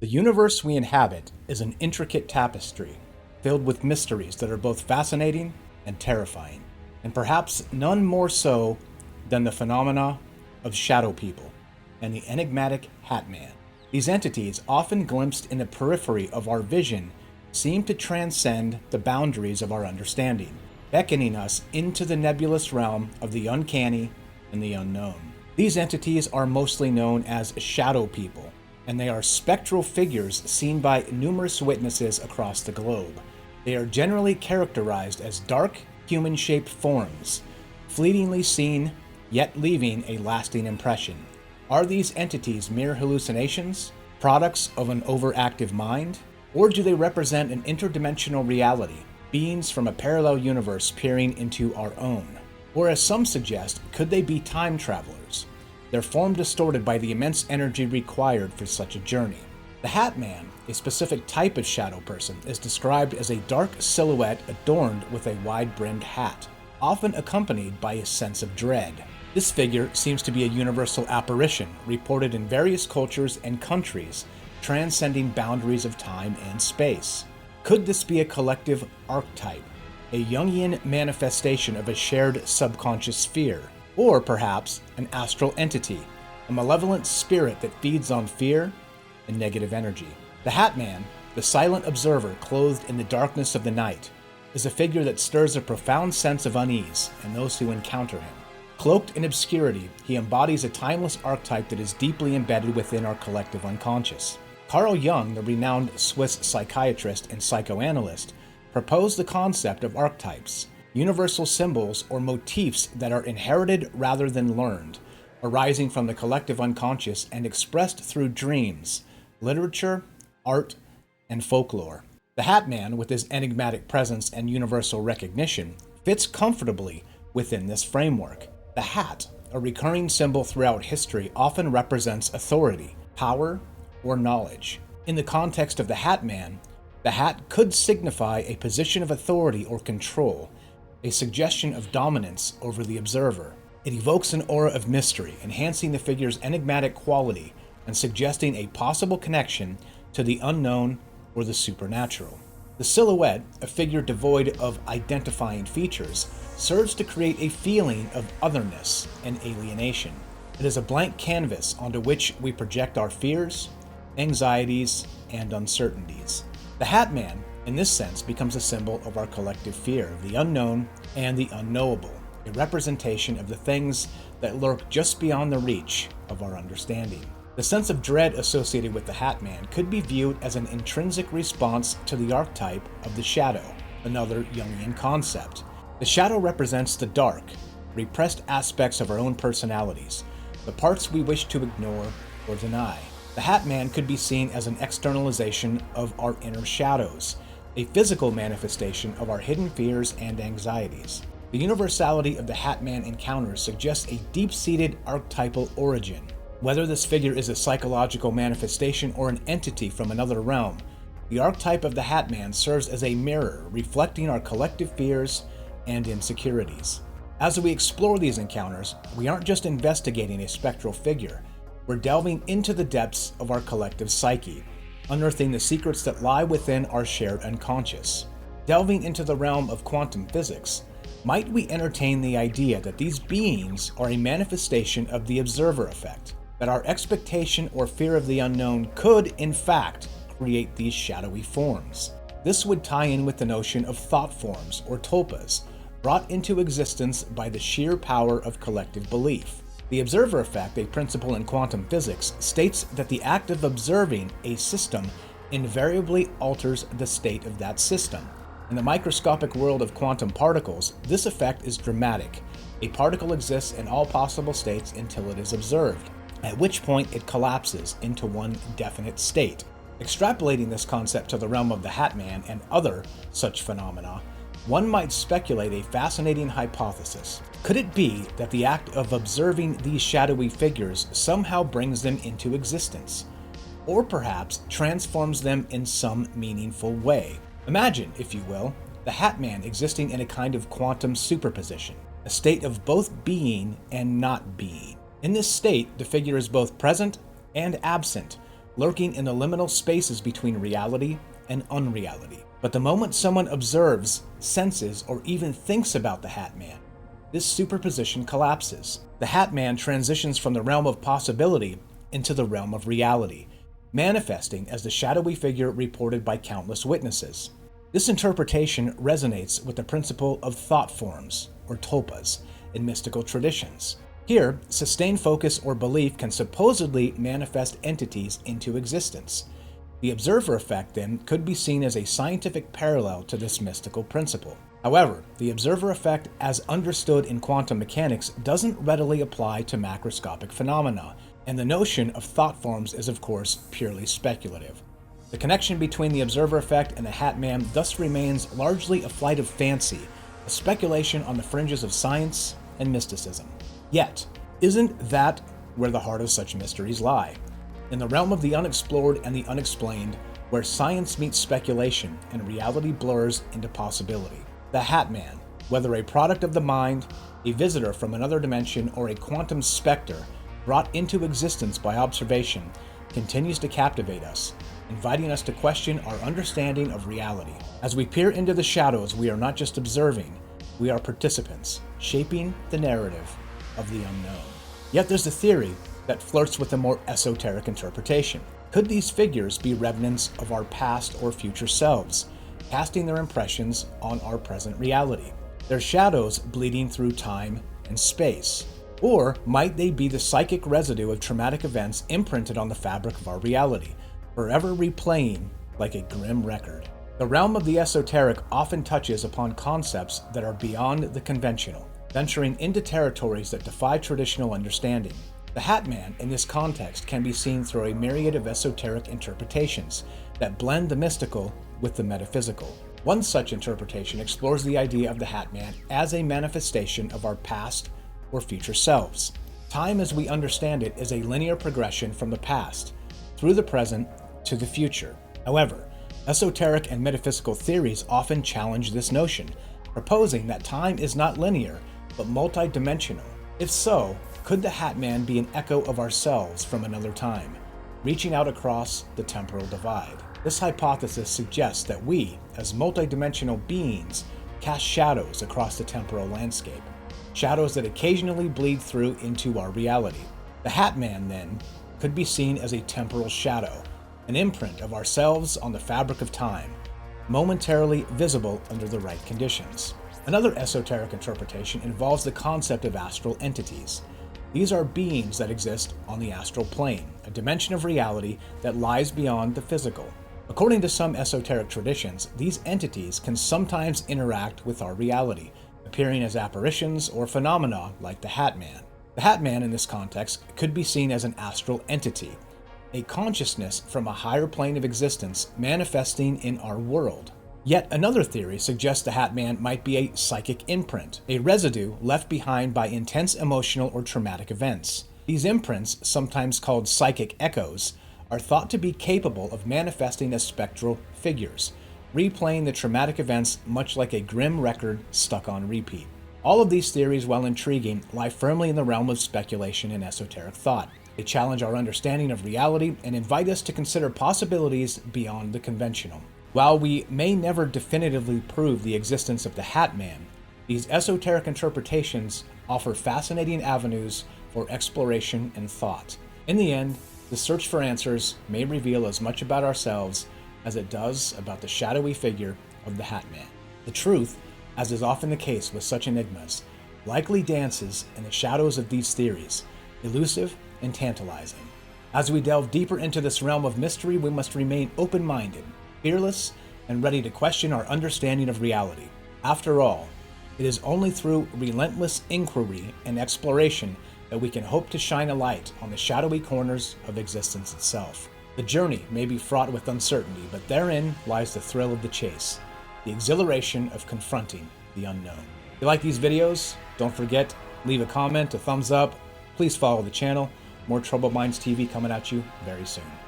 The universe we inhabit is an intricate tapestry, filled with mysteries that are both fascinating and terrifying, and perhaps none more so than the phenomena of shadow people and the enigmatic Hatman. These entities, often glimpsed in the periphery of our vision, seem to transcend the boundaries of our understanding, beckoning us into the nebulous realm of the uncanny and the unknown. These entities are mostly known as shadow people, and they are spectral figures seen by numerous witnesses across the globe. They are generally characterized as dark, human-shaped forms, fleetingly seen, yet leaving a lasting impression. Are these entities mere hallucinations, products of an overactive mind, or do they represent an interdimensional reality, beings from a parallel universe peering into our own? Or as some suggest, could they be time travelers, their form distorted by the immense energy required for such a journey? The Hatman, a specific type of shadow person, is described as a dark silhouette adorned with a wide-brimmed hat, often accompanied by a sense of dread. This figure seems to be a universal apparition, reported in various cultures and countries, transcending boundaries of time and space. Could this be a collective archetype, a Jungian manifestation of a shared subconscious fear, or perhaps an astral entity, a malevolent spirit that feeds on fear and negative energy? The Hatman, the silent observer clothed in the darkness of the night, is a figure that stirs a profound sense of unease in those who encounter him. Cloaked in obscurity, he embodies a timeless archetype that is deeply embedded within our collective unconscious. Carl Jung, the renowned Swiss psychiatrist and psychoanalyst, proposed the concept of archetypes, universal symbols or motifs that are inherited rather than learned, arising from the collective unconscious and expressed through dreams, literature, art, and folklore. The Hatman, with his enigmatic presence and universal recognition, fits comfortably within this framework. The hat, a recurring symbol throughout history, often represents authority, power, or knowledge. In the context of the Hatman, the hat could signify a position of authority or control, a suggestion of dominance over the observer. It evokes an aura of mystery, enhancing the figure's enigmatic quality and suggesting a possible connection to the unknown or the supernatural. The silhouette, a figure devoid of identifying features, serves to create a feeling of otherness and alienation. It is a blank canvas onto which we project our fears, anxieties, and uncertainties. The Hatman, in this sense, becomes a symbol of our collective fear of the unknown and the unknowable, a representation of the things that lurk just beyond the reach of our understanding. The sense of dread associated with the Hatman could be viewed as an intrinsic response to the archetype of the shadow, another Jungian concept. The shadow represents the dark, repressed aspects of our own personalities, the parts we wish to ignore or deny. The Hatman could be seen as an externalization of our inner shadows, a physical manifestation of our hidden fears and anxieties. The universality of the Hatman encounters suggests a deep-seated archetypal origin. Whether this figure is a psychological manifestation or an entity from another realm, the archetype of the Hatman serves as a mirror reflecting our collective fears and insecurities. As we explore these encounters, we aren't just investigating a spectral figure, we're delving into the depths of our collective psyche, unearthing the secrets that lie within our shared unconscious. Delving into the realm of quantum physics, might we entertain the idea that these beings are a manifestation of the observer effect, that our expectation or fear of the unknown could, in fact, create these shadowy forms? This would tie in with the notion of thought forms, or tulpas, brought into existence by the sheer power of collective belief. The observer effect, a principle in quantum physics, states that the act of observing a system invariably alters the state of that system. In the microscopic world of quantum particles, this effect is dramatic. A particle exists in all possible states until it is observed, at which point it collapses into one definite state. Extrapolating this concept to the realm of the Hatman and other such phenomena, one might speculate a fascinating hypothesis. Could it be that the act of observing these shadowy figures somehow brings them into existence, or perhaps transforms them in some meaningful way? Imagine, if you will, the Hatman existing in a kind of quantum superposition, a state of both being and not being. In this state, the figure is both present and absent, lurking in the liminal spaces between reality and unreality. But the moment someone observes, senses, or even thinks about the Hatman, this superposition collapses. The Hatman transitions from the realm of possibility into the realm of reality, manifesting as the shadowy figure reported by countless witnesses. This interpretation resonates with the principle of thought forms, or tulpas, in mystical traditions. Here, sustained focus or belief can supposedly manifest entities into existence. The observer effect, then, could be seen as a scientific parallel to this mystical principle. However, the observer effect, as understood in quantum mechanics, doesn't readily apply to macroscopic phenomena, and the notion of thought forms is, of course, purely speculative. The connection between the observer effect and the Hatman thus remains largely a flight of fancy, a speculation on the fringes of science and mysticism. Yet, isn't that where the heart of such mysteries lie? In the realm of the unexplored and the unexplained, where science meets speculation and reality blurs into possibility. The Hatman, whether a product of the mind, a visitor from another dimension, or a quantum specter brought into existence by observation, continues to captivate us, inviting us to question our understanding of reality. As we peer into the shadows, we are not just observing, we are participants, shaping the narrative of the unknown. Yet there's a theory that flirts with a more esoteric interpretation. Could these figures be remnants of our past or future selves, casting their impressions on our present reality? Their shadows bleeding through time and space? Or might they be the psychic residue of traumatic events imprinted on the fabric of our reality, forever replaying like a grim record? The realm of the esoteric often touches upon concepts that are beyond the conventional, venturing into territories that defy traditional understanding. The Hatman, in this context, can be seen through a myriad of esoteric interpretations that blend the mystical with the metaphysical. One such interpretation explores the idea of the Hatman as a manifestation of our past or future selves. Time, as we understand it, is a linear progression from the past, through the present, to the future. However, esoteric and metaphysical theories often challenge this notion, proposing that time is not linear, but multidimensional. If so, could the Hatman be an echo of ourselves from another time, reaching out across the temporal divide? This hypothesis suggests that we, as multidimensional beings, cast shadows across the temporal landscape, shadows that occasionally bleed through into our reality. The Hatman, then, could be seen as a temporal shadow, an imprint of ourselves on the fabric of time, momentarily visible under the right conditions. Another esoteric interpretation involves the concept of astral entities. These are beings that exist on the astral plane, a dimension of reality that lies beyond the physical. According to some esoteric traditions, these entities can sometimes interact with our reality, appearing as apparitions or phenomena like the Hatman. The Hatman, in this context, could be seen as an astral entity, a consciousness from a higher plane of existence manifesting in our world. Yet another theory suggests the Hatman might be a psychic imprint, a residue left behind by intense emotional or traumatic events. These imprints, sometimes called psychic echoes, are thought to be capable of manifesting as spectral figures, replaying the traumatic events much like a grim record stuck on repeat. All of these theories, while intriguing, lie firmly in the realm of speculation and esoteric thought. They challenge our understanding of reality and invite us to consider possibilities beyond the conventional. While we may never definitively prove the existence of the Hatman, these esoteric interpretations offer fascinating avenues for exploration and thought. In the end, the search for answers may reveal as much about ourselves as it does about the shadowy figure of the Hatman. The truth, as is often the case with such enigmas, likely dances in the shadows of these theories, elusive and tantalizing. As we delve deeper into this realm of mystery, we must remain open-minded, fearless, and ready to question our understanding of reality. After all, it is only through relentless inquiry and exploration that we can hope to shine a light on the shadowy corners of existence itself. The journey may be fraught with uncertainty, but therein lies the thrill of the chase, the exhilaration of confronting the unknown. If you like these videos, don't forget, leave a comment, a thumbs up. Please follow the channel. More Troubled Minds TV coming at you very soon.